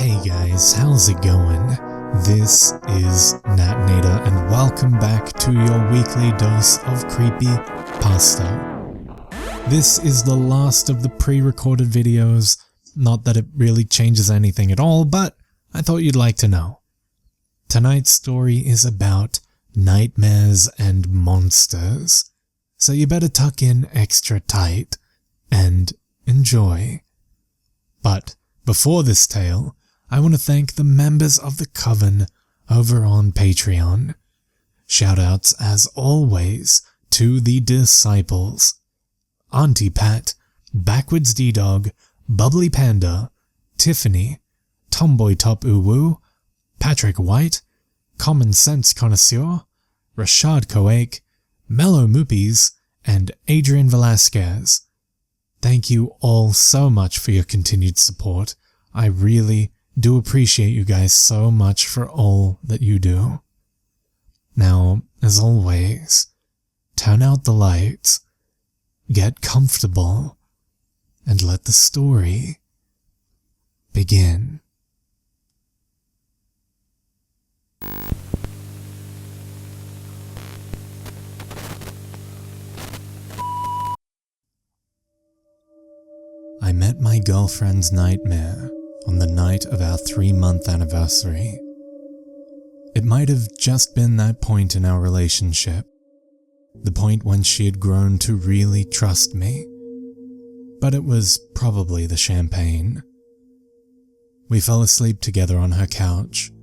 Hey guys, how's it going? This is Natnator and welcome back to your weekly dose of Creepypasta. This is the last of the pre-recorded videos, not that it really changes anything at all, but I thought you'd like to know. Tonight's story is about nightmares and monsters, so you better tuck in extra tight and enjoy. But before this tale, I want to thank the members of the Coven over on Patreon. Shoutouts as always to the Disciples: Auntie Pat, Backwards D-Dog, Bubbly Panda, Tiffany, Tomboy Top Uwu, Patrick White, Common Sense Connoisseur, Rashad Koake, Mellow Moopies, and Adrian Velasquez. Thank you all so much for your continued support. I really do appreciate you guys so much for all that you do. Now, as always, turn out the lights, get comfortable, and let the story begin. I met my girlfriend's nightmare on the night of our 3-month anniversary. It might have just been that point in our relationship, the point when she had grown to really trust me, but it was probably the champagne. We fell asleep together on her couch,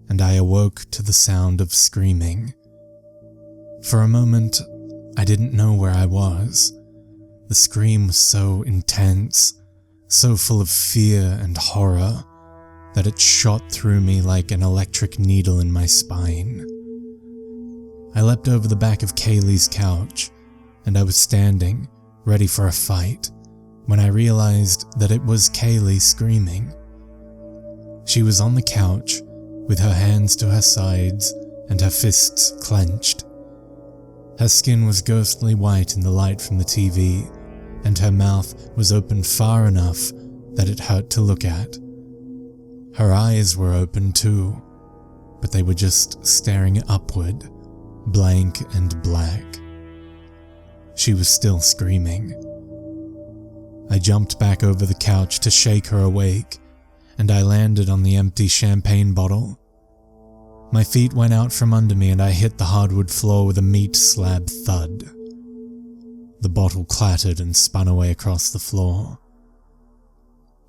and I awoke to the sound of screaming. For a moment, I didn't know where I was. The scream was so intense, so full of fear and horror, that it shot through me like an electric needle in my spine. I leapt over the back of Kaylee's couch, and I was standing, ready for a fight, when I realized that it was Kaylee screaming. She was on the couch, with her hands to her sides and her fists clenched. Her skin was ghostly white in the light from the TV, and her mouth was open far enough that it hurt to look at. Her eyes were open too, but they were just staring upward, blank and black. She was still screaming. I jumped back over the couch to shake her awake, and I landed on the empty champagne bottle. My feet went out from under me and I hit the hardwood floor with a meat slab thud. The bottle clattered and spun away across the floor.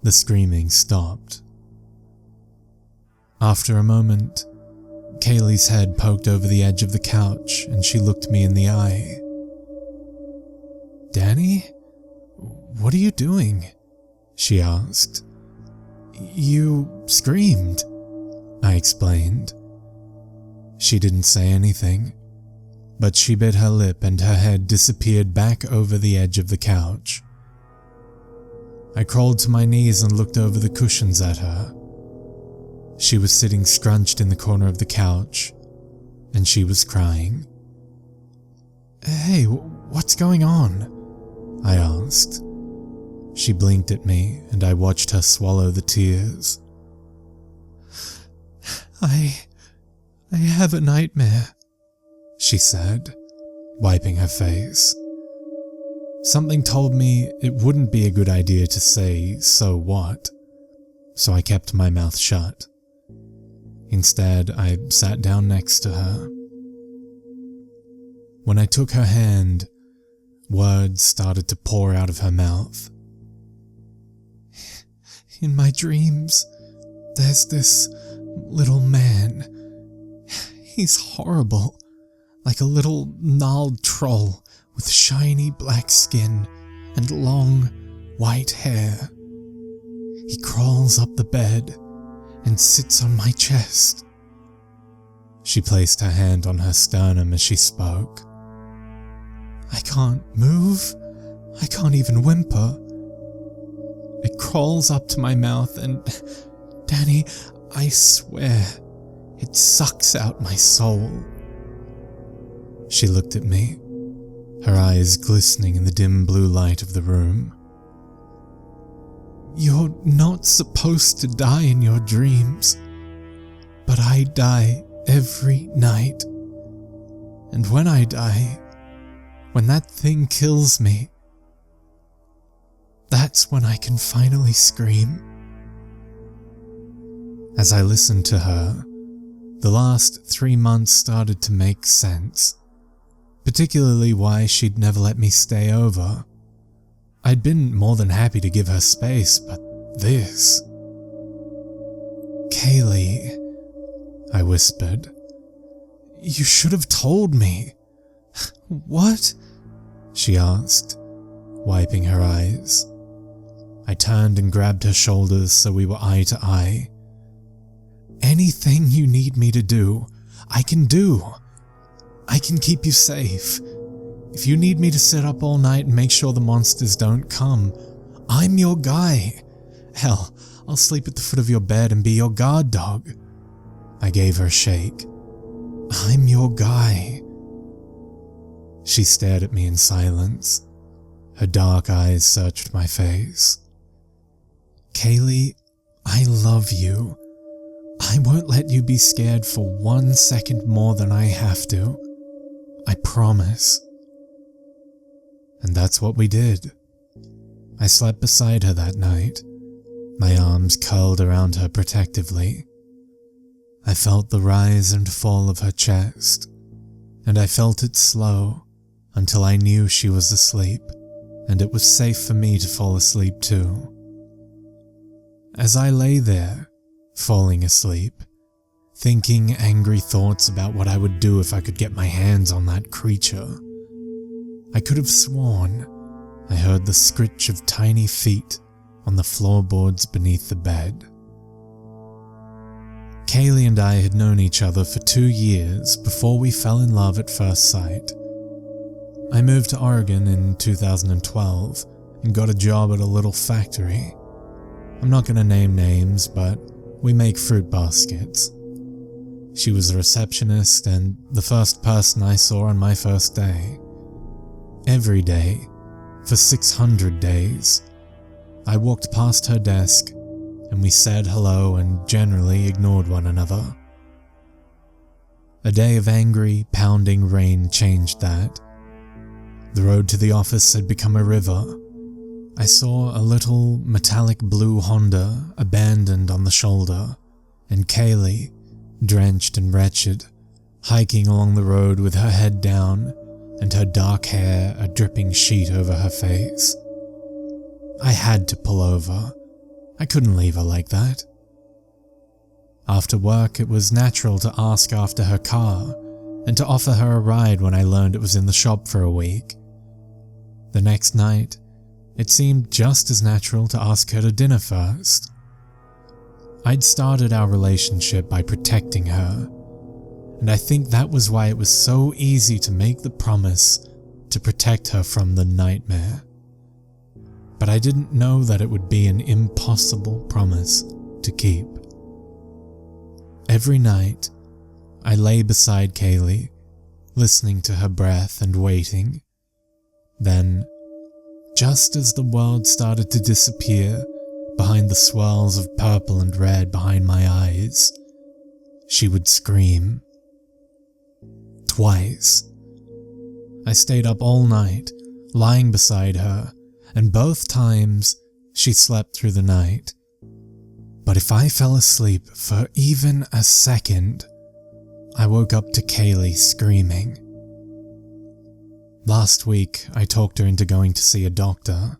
The screaming stopped. After a moment, Kaylee's head poked over the edge of the couch and she looked me in the eye. "Danny? What are you doing?" she asked. "You screamed," I explained. She didn't say anything, but she bit her lip and her head disappeared back over the edge of the couch. I crawled to my knees and looked over the cushions at her. She was sitting scrunched in the corner of the couch, and she was crying. "Hey, what's going on?" I asked. She blinked at me, and I watched her swallow the tears. I have a nightmare," she said, wiping her face. Something told me it wouldn't be a good idea to say, "So what?" so I kept my mouth shut. Instead, I sat down next to her. When I took her hand, words started to pour out of her mouth. "In my dreams, there's this little man. He's horrible, like a little gnarled troll with shiny black skin and long white hair. He crawls up the bed and sits on my chest." She placed her hand on her sternum as she spoke. "I can't move. I can't even whimper. It crawls up to my mouth and, Danny, I swear, it sucks out my soul." She looked at me, her eyes glistening in the dim blue light of the room. You're not supposed to die in your dreams, but I die every night. And when I die, when that thing kills me, that's when I can finally scream." As I listened to her, the last 3 months started to make sense, particularly why she'd never let me stay over. I'd been more than happy to give her space, but this… "Kaylee," I whispered, "you should have told me." "What?" she asked, wiping her eyes. I turned and grabbed her shoulders so we were eye to eye. "Anything you need me to do, I can do. I can keep you safe. If you need me to sit up all night and make sure the monsters don't come, I'm your guy. Hell, I'll sleep at the foot of your bed and be your guard dog." I gave her a shake. "I'm your guy." She stared at me in silence. Her dark eyes searched my face. "Kaylee, I love you. I won't let you be scared for 1 second more than I have to. I promise." And that's what we did. I slept beside her that night, my arms curled around her protectively. I felt the rise and fall of her chest, and I felt it slow until I knew she was asleep, and it was safe for me to fall asleep too. As I lay there, falling asleep, thinking angry thoughts about what I would do if I could get my hands on that creature, I could have sworn I heard the scritch of tiny feet on the floorboards beneath the bed. Kaylee and I had known each other for 2 years before we fell in love at first sight. I moved to Oregon in 2012 and got a job at a little factory. I'm not going to name names, but we make fruit baskets. She was a receptionist and the first person I saw on my first day. Every day, for 600 days, I walked past her desk and we said hello and generally ignored one another. A day of angry, pounding rain changed that. The road to the office had become a river. I saw a little metallic blue Honda abandoned on the shoulder, and Kaylee, drenched and wretched, hiking along the road with her head down and her dark hair a dripping sheet over her face. I had to pull over. I couldn't leave her like that. After work, it was natural to ask after her car and to offer her a ride when I learned it was in the shop for a week. The next night, it seemed just as natural to ask her to dinner first. I'd started our relationship by protecting her, and I think that was why it was so easy to make the promise to protect her from the nightmare. But I didn't know that it would be an impossible promise to keep. Every night, I lay beside Kaylee, listening to her breath and waiting. Then, just as the world started to disappear behind the swirls of purple and red behind my eyes, she would scream. Twice. I stayed up all night, lying beside her, and both times she slept through the night. But if I fell asleep for even a second, I woke up to Kaylee screaming. Last week, I talked her into going to see a doctor.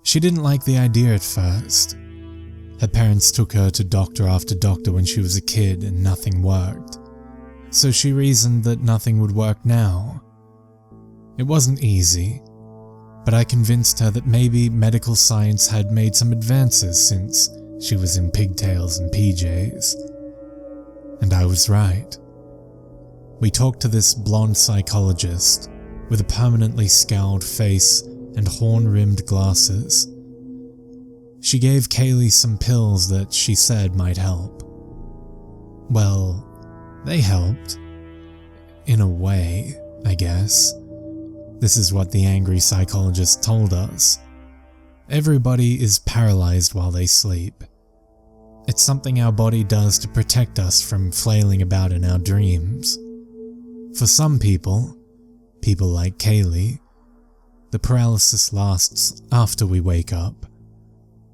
She didn't like the idea at first. Her parents took her to doctor after doctor when she was a kid and nothing worked, so she reasoned that nothing would work now. It wasn't easy, but I convinced her that maybe medical science had made some advances since she was in pigtails and PJs. And I was right. We talked to this blonde psychologist with a permanently scowled face and horn-rimmed glasses. She gave Kaylee some pills that she said might help. Well, they helped. In a way, I guess. This is what the angry psychologist told us. Everybody is paralyzed while they sleep. It's something our body does to protect us from flailing about in our dreams. For some people like Kaylee, the paralysis lasts after we wake up.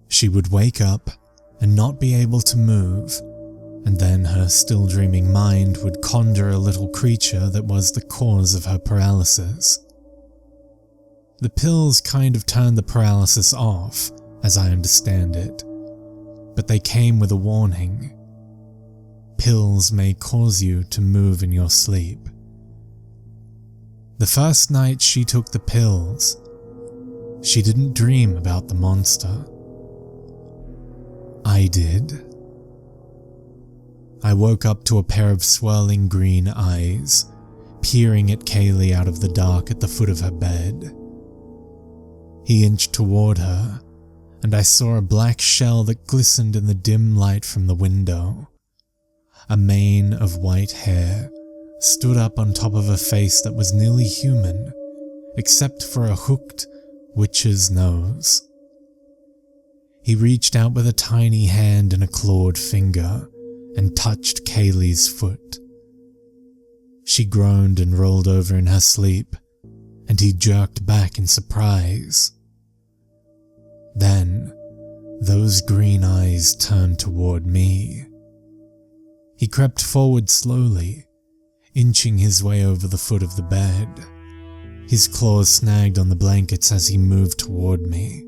She would wake up and not be able to move, and then her still dreaming mind would conjure a little creature that was the cause of her paralysis. The pills kind of turned the paralysis off, as I understand it, but they came with a warning. Pills may cause you to move in your sleep. The first night she took the pills, she didn't dream about the monster. I did. I woke up to a pair of swirling green eyes, peering at Kaylee out of the dark at the foot of her bed. He inched toward her, and I saw a black shell that glistened in the dim light from the window. A mane of white hair stood up on top of a face that was nearly human, except for a hooked witch's nose. He reached out with a tiny hand and a clawed finger and touched Kaylee's foot. She groaned and rolled over in her sleep, and he jerked back in surprise. Then, those green eyes turned toward me. He crept forward slowly, inching his way over the foot of the bed. His claws snagged on the blankets as he moved toward me.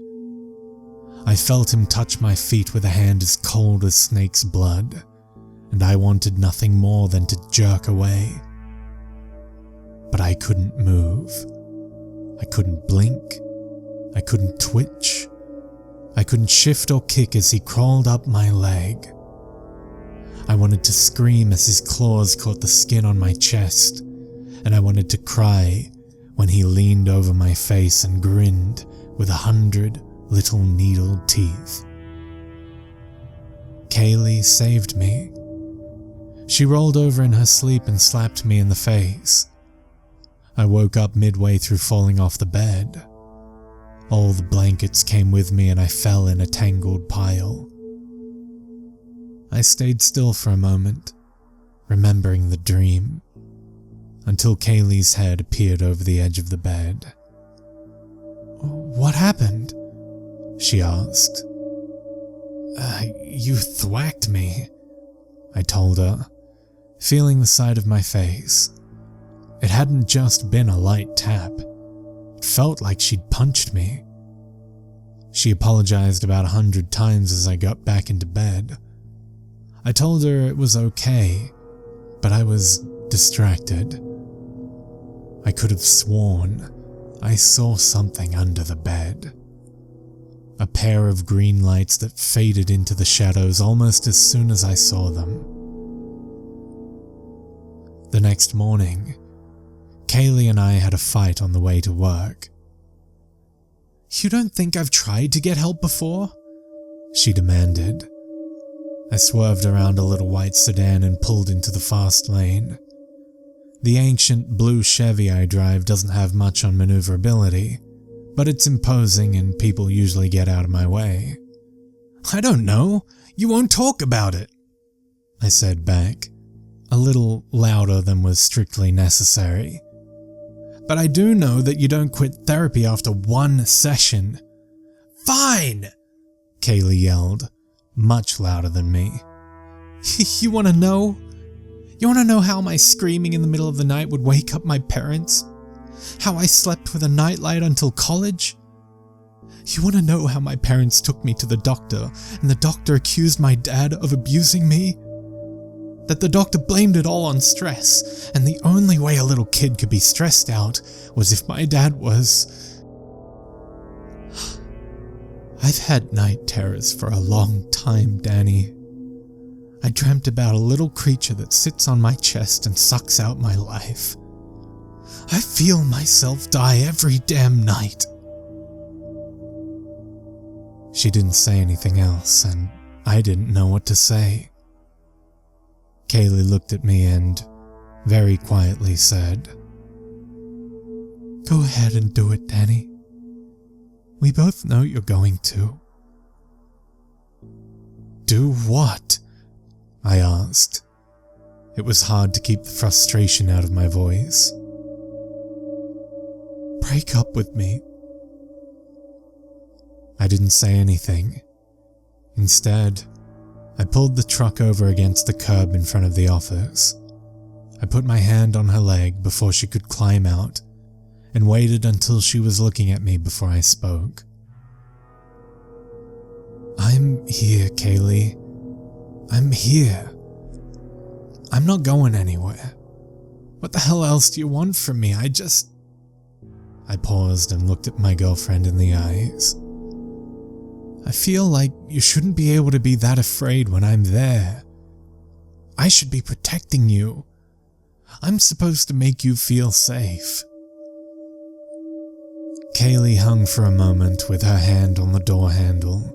I felt him touch my feet with a hand as cold as snake's blood, and I wanted nothing more than to jerk away. But I couldn't move. I couldn't blink. I couldn't twitch. I couldn't shift or kick as he crawled up my leg. I wanted to scream as his claws caught the skin on my chest, and I wanted to cry when he leaned over my face and grinned with 100 little needled teeth. Kaylee saved me. She rolled over in her sleep and slapped me in the face. I woke up midway through falling off the bed. All the blankets came with me and I fell in a tangled pile. I stayed still for a moment, remembering the dream, until Kaylee's head appeared over the edge of the bed. "What happened?" she asked. You thwacked me," I told her, feeling the side of my face. It hadn't just been a light tap. It felt like she'd punched me. She apologized about 100 times as I got back into bed. I told her it was okay, but I was distracted. I could have sworn I saw something under the bed. A pair of green lights that faded into the shadows almost as soon as I saw them. The next morning, Kaylee and I had a fight on the way to work. "You don't think I've tried to get help before?" she demanded. I swerved around a little white sedan and pulled into the fast lane. The ancient blue Chevy I drive doesn't have much on maneuverability, but it's imposing and people usually get out of my way. "I don't know. You won't talk about it," I said back, a little louder than was strictly necessary. "But I do know that you don't quit therapy after one session." "Fine!" Kaylee yelled, much louder than me. You want to know? You want to know how my screaming in the middle of the night would wake up my parents? How I slept with a nightlight until college? You want to know how my parents took me to the doctor and the doctor accused my dad of abusing me? That the doctor blamed it all on stress, and the only way a little kid could be stressed out was if my dad was... I've had night terrors for a long time, Danny. I dreamt about a little creature that sits on my chest and sucks out my life. I feel myself die every damn night. She didn't say anything else, and I didn't know what to say. Kaylee looked at me and, very quietly said, "Go ahead and do it, Danny. We both know you're going to. Do what? I asked. It was hard to keep the frustration out of my voice. Break up with me. I didn't say anything. Instead, I pulled the truck over against the curb in front of the office. I put my hand on her leg before she could climb out and waited until she was looking at me before I spoke. I'm here, Kaylee. I'm here. I'm not going anywhere. What the hell else do you want from me? I paused and looked at my girlfriend in the eyes. I feel like you shouldn't be able to be that afraid when I'm there. I should be protecting you. I'm supposed to make you feel safe. Kaylee hung for a moment with her hand on the door handle.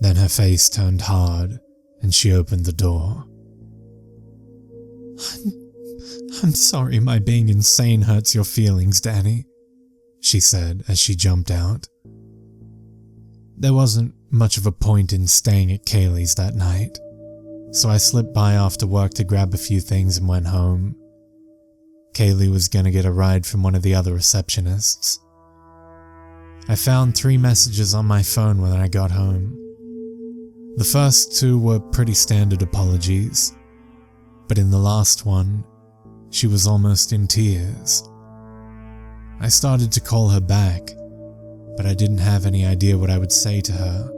Then her face turned hard and she opened the door. I'm sorry my being insane hurts your feelings, Danny, she said as she jumped out. There wasn't much of a point in staying at Kaylee's that night, so I slipped by after work to grab a few things and went home. Kaylee was gonna get a ride from one of the other receptionists. I found 3 messages on my phone when I got home. The first 2 were pretty standard apologies, but in the last one, she was almost in tears. I started to call her back, but I didn't have any idea what I would say to her,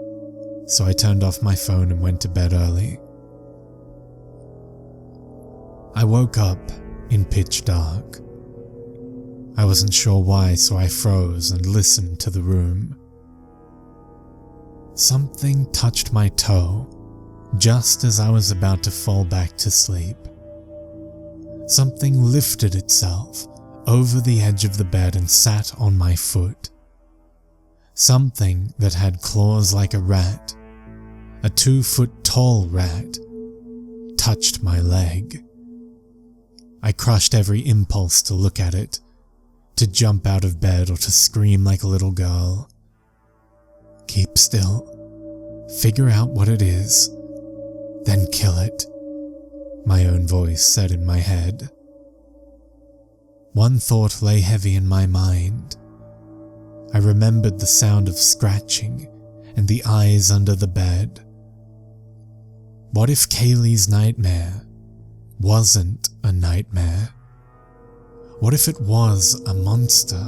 so I turned off my phone and went to bed early. I woke up in pitch dark. I wasn't sure why, so I froze and listened to the room. Something touched my toe just as I was about to fall back to sleep. Something lifted itself over the edge of the bed and sat on my foot. Something that had claws like a rat, a 2-foot-tall rat, touched my leg. I crushed every impulse to look at it, to jump out of bed or to scream like a little girl. Keep still, figure out what it is, then kill it, my own voice said in my head. One thought lay heavy in my mind. I remembered the sound of scratching and the eyes under the bed. What if Kaylee's nightmare wasn't a nightmare? What if it was a monster?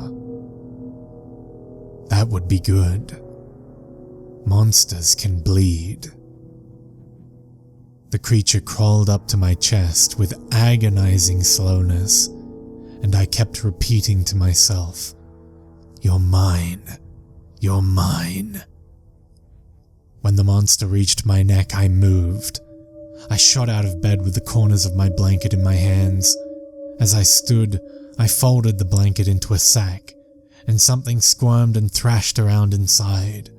That would be good. Monsters can bleed. The creature crawled up to my chest with agonizing slowness, and I kept repeating to myself, "You're mine. You're mine." When the monster reached my neck, I moved. I shot out of bed with the corners of my blanket in my hands. As I stood, I folded the blanket into a sack, and something squirmed and thrashed around inside.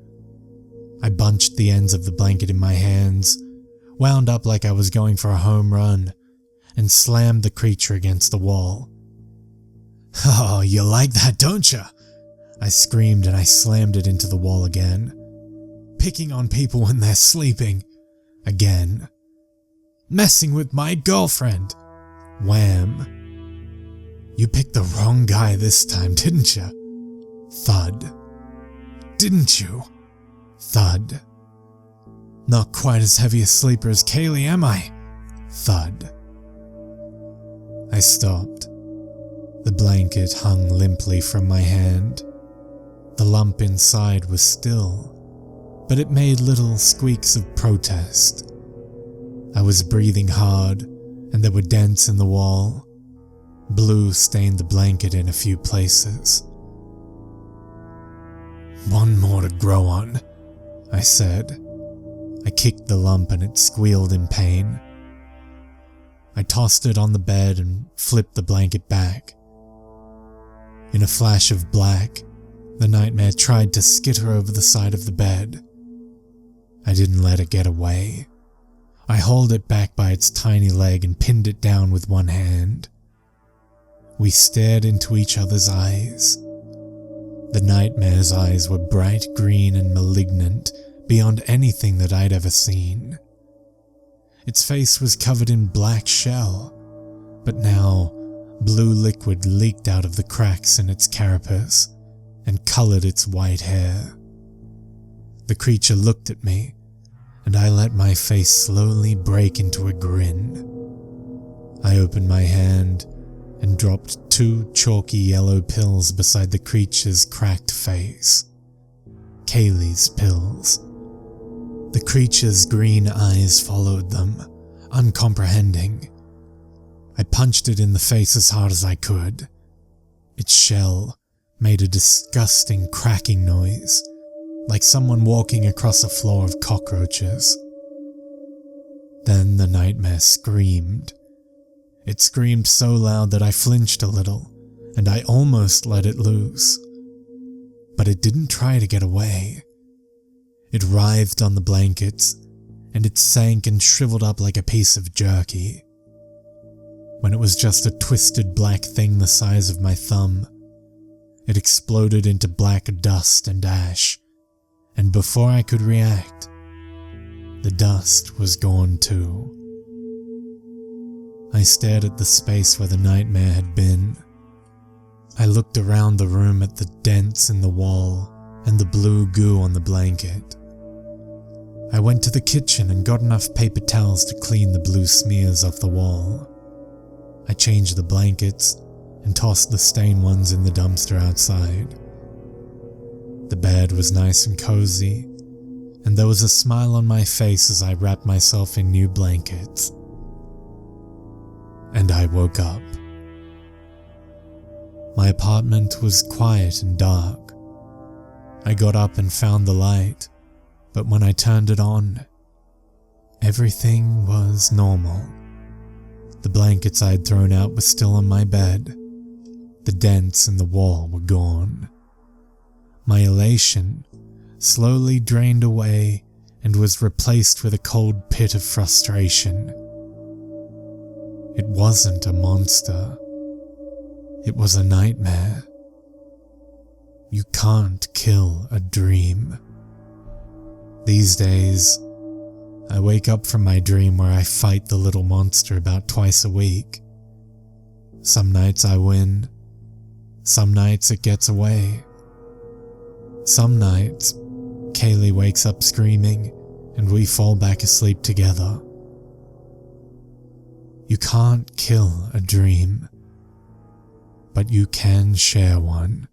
I bunched the ends of the blanket in my hands, wound up like I was going for a home run, and slammed the creature against the wall. "Oh, you like that, don't you?" I screamed and I slammed it into the wall again. "Picking on people when they're sleeping. Again. Messing with my girlfriend. Wham. You picked the wrong guy this time, didn't you? Thud. Didn't you? Thud. Not quite as heavy a sleeper as Kaylee, am I? Thud." I stopped. The blanket hung limply from my hand. The lump inside was still, but it made little squeaks of protest. I was breathing hard, and there were dents in the wall. Blue stained the blanket in a few places. "One more to grow on," I said. I kicked the lump and it squealed in pain. I tossed it on the bed and flipped the blanket back. In a flash of black, the nightmare tried to skitter over the side of the bed. I didn't let it get away. I hauled it back by its tiny leg and pinned it down with one hand. We stared into each other's eyes. The nightmare's eyes were bright green and malignant beyond anything that I'd ever seen. Its face was covered in black shell, but now blue liquid leaked out of the cracks in its carapace and colored its white hair. The creature looked at me, and I let my face slowly break into a grin. I opened my hand and dropped 2 chalky yellow pills beside the creature's cracked face. Kaylee's pills. The creature's green eyes followed them, uncomprehending. I punched it in the face as hard as I could. Its shell made a disgusting cracking noise, like someone walking across a floor of cockroaches. Then the nightmare screamed. It screamed so loud that I flinched a little, and I almost let it loose. But it didn't try to get away. It writhed on the blankets, and it sank and shriveled up like a piece of jerky. When it was just a twisted black thing the size of my thumb, it exploded into black dust and ash, and before I could react, the dust was gone too. I stared at the space where the nightmare had been. I looked around the room at the dents in the wall and the blue goo on the blanket. I went to the kitchen and got enough paper towels to clean the blue smears off the wall. I changed the blankets and tossed the stained ones in the dumpster outside. The bed was nice and cozy, and there was a smile on my face as I wrapped myself in new blankets. And I woke up. My apartment was quiet and dark. I got up and found the light, but when I turned it on, everything was normal. The blankets I'd thrown out were still on my bed. The dents in the wall were gone. My elation slowly drained away and was replaced with a cold pit of frustration. It wasn't a monster. It was a nightmare. You can't kill a dream. These days, I wake up from my dream where I fight the little monster about twice a week. Some nights I win. Some nights it gets away. Some nights, Kaylee wakes up screaming and we fall back asleep together. You can't kill a dream, but you can share one.